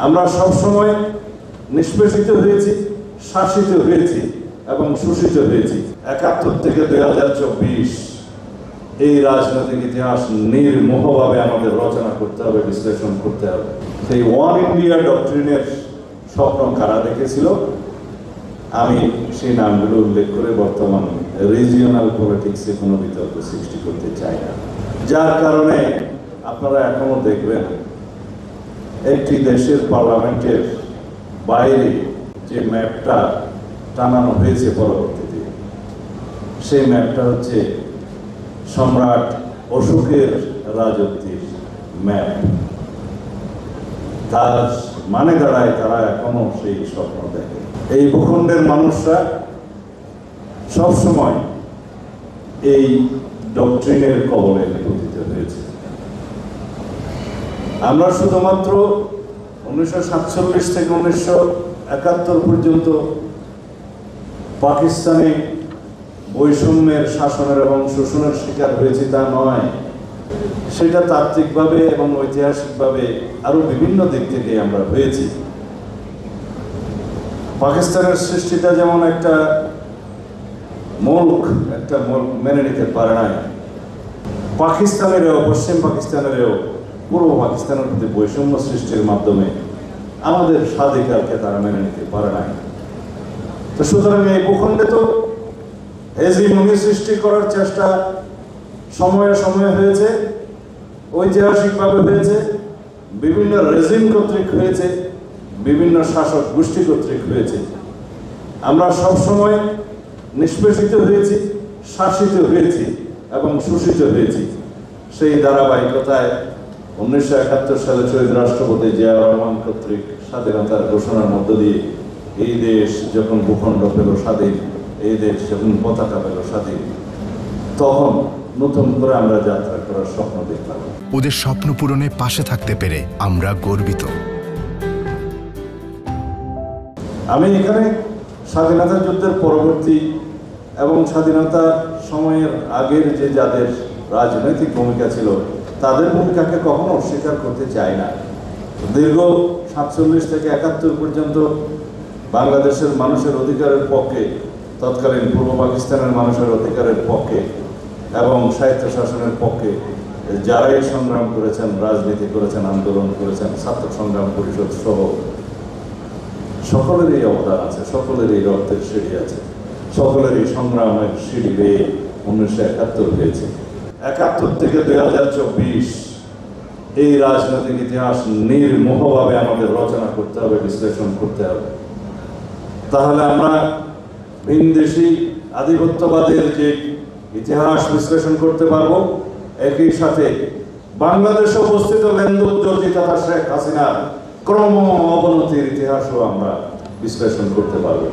আমরা সবসময় নিষ্পেষিত হয়েছি, শাসিত হয়েছি এবং শোষিত হয়েছি। ৭১ থেকে ২০২৪ এই রাজনৈতিক ইতিহাস নির্মোহভাবে আমাদের রচনা করতে হবে, বিশ্লেষণ করতে হবে। সেই ওয়ান ইন্ডিয়া ডক্ট্রিনের স্বপ্ন কারা দেখেছিল, আমি সেই নামগুলো উল্লেখ করে বর্তমান রিজিওনাল পলিটিক্সে কোনো বিতর্ক সৃষ্টি করতে চাই না। যার কারণে আপনারা এখনো দেখবেন একটি দেশের পার্লামেন্টের বাইরে যে ম্যাপটা টানানো হয়েছে পরবর্তীতে, সেই ম্যাপটা হচ্ছে সম্রাট অশোকের রাজত্বের ম্যাপ। তার মানে দাঁড়ায় তারা এখনো সেই স্বপ্ন দেখে। এই ভূখণ্ডের মানুষরা সবসময় এই ডক্ট্রিনের কবলে পতিত হয়েছে। আমরা শুধুমাত্র 1947 থেকে 1971 পর্যন্ত পাকিস্তানে বৈষম্যের, শাসনের এবং শোষণের শিকার হয়েছে তা নয়, সেটা তাত্ত্বিকভাবে এবং ঐতিহাসিকভাবে আরো বিভিন্ন দিক থেকে আমরা হয়েছি। পাকিস্তানের সৃষ্টিটা যেমন একটা মুলক মেনে নিতে পারে নাই, পাকিস্তানেরও, পশ্চিম পাকিস্তানেরও পূর্ব পাকিস্তানের প্রতি বৈষম্য সৃষ্টির মাধ্যমে আমাদের স্বাধিকারকে তারা মেনে নিতে পারে নাই। তো সুতরাং এই ভূখণ্ডে তো হেজিমনি সৃষ্টি করার চেষ্টা সময়ে সময়ে হয়েছে, ঐতিহাসিকভাবে হয়েছে, বিভিন্ন রেজিম কর্তৃক হয়েছে, বিভিন্ন শাসক গোষ্ঠী কর্তৃক হয়েছে। আমরা সবসময় নিষ্পেষিত হয়েছি, শাসিত হয়েছি এবং শোষিত হয়েছি। সেই ধারাবাহিকতায় 1971 সালে শহীদ রাষ্ট্রপতি জিয়াউর রহমান কর্তৃক স্বাধীনতার ঘোষণার মধ্য দিয়ে এই দেশ যখন ভূখণ্ড পেল স্বাধীন, এই দেশ যখন পতাকা পেল স্বাধীন, তখন নতুন করে আমরা যাত্রা করার স্বপ্ন দেখলাম। ওদের স্বপ্ন পূরণে পাশে থাকতে পেরে আমরা গর্বিত। আমি এখানে স্বাধীনতা যুদ্ধের পরবর্তী এবং স্বাধীনতা সময়ের আগের যে যাদের রাজনৈতিক ভূমিকা ছিল, তাদের ভূমিকাকে কখনো অস্বীকার করতে চাই না। দীর্ঘ 47 থেকে 71 পর্যন্ত বাংলাদেশের মানুষের অধিকারের পক্ষে, তৎকালীন পূর্ব পাকিস্তানের মানুষের অধিকারের পক্ষে এবং স্বায়ত্তশাসনের পক্ষে যারাই সংগ্রাম করেছেন, রাজনীতি করেছেন, আন্দোলন করেছেন, ছাত্র সংগ্রাম পরিষদ সহ সকলেরই অবদান আছে, সকলেরই রক্তের সিঁড়ি আছে, সকলেরই সংগ্রামের সিঁড়ি বেয়ে 1971 হয়েছে। ৭১ থেকে ২০২৪ এই রাজনৈতিক ইতিহাস নির্মোহভাবে আমাদের রচনা করতে হবে, বিশ্লেষণ করতে হবে। তাহলে আমরা ভিনদেশি আধিপত্যবাদের যে ইতিহাস বিশ্লেষণ করতে পারবো, একই সাথে বাংলাদেশে অবস্থিত লেন্দুর-জর্জি তথা শেখ হাসিনার ক্রম অবনতির ইতিহাসও আমরা বিশ্লেষণ করতে পারবো।